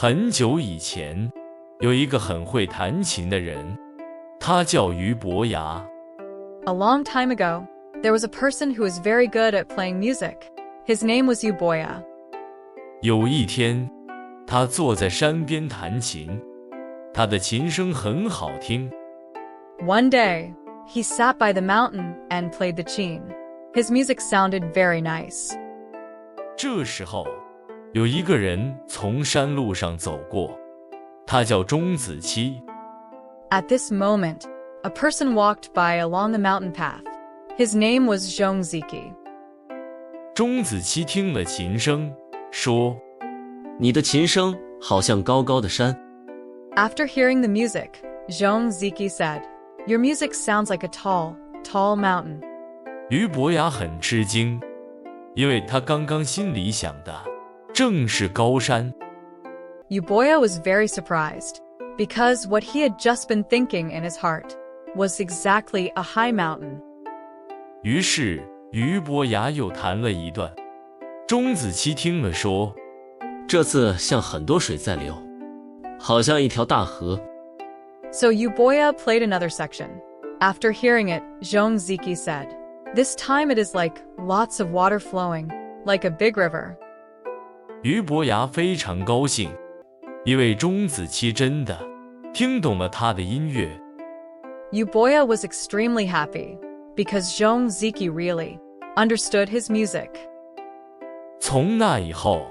很久以前，有一个很会弹琴的人，他叫俞伯牙。A long time ago, there was a person who was very good at playing music. His name was Euboea. 有一天，他坐在山边弹琴，他的琴声很好听。One day, he sat by the mountain and played the qin. His music sounded very nice. 这时候，有一个人从山路上走过，他叫钟子期。At this moment, a person walked by along the mountain path. His name was Zhongziki. 钟子期听了琴声，说：“你的琴声好像高高的山。” After hearing the music, Zhongziki said, "Your music sounds like a tall, tall mountain." 俞伯牙很吃惊，因为他刚刚心里想的正是高山。Euboea was very surprised, because what he had just been thinking in his heart was exactly a high mountain. 于是俞伯牙又弹了一段。钟子期听了说：“这次像很多水在流，好像一条大河。” So Euboea played another section. After hearing it, Zhongziki said, "This time it is like lots of water flowing, like a big river." 俞伯牙非常高兴，因为钟子期真的听懂了他的音乐。Euboea was extremely happy, because Zhongziki really understood his music. 从那以后，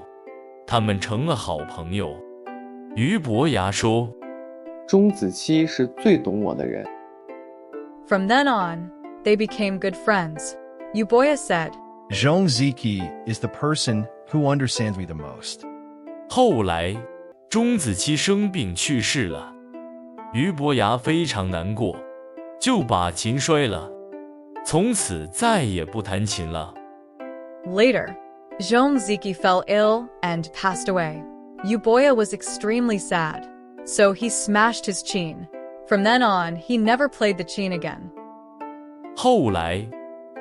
他们成了好朋友。俞伯牙说：“钟子期是最懂我的人。” From then on, they became good friends. Euboea said, Zhongziki is the person who understands me the most. 后来，钟子期生病去世了，俞伯牙非常难过，就把琴摔了，从此再也不弹琴了。Later, Zhongziki fell ill and passed away. Euboea was extremely sad, so he smashed his qin. From then on, he never played the qin again. 后来，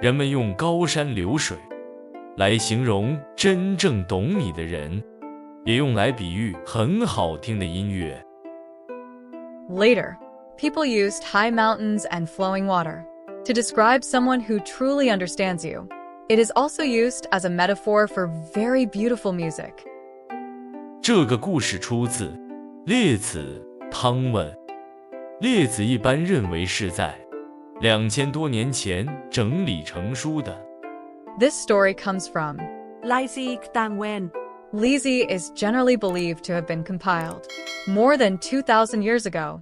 人们用高山流水来形容真正懂你的人，也用来比喻很好听的音乐。Later, people used high mountains and flowing water to describe someone who truly understands you. It is also used as a metaphor for very beautiful music. 这个故事出自《列子·汤问》。列子一般认为是在2000多年前整理成书的。This story comes from Laisi Tang Wen. Lizzie is generally believed to have been compiled more than 2,000 years ago.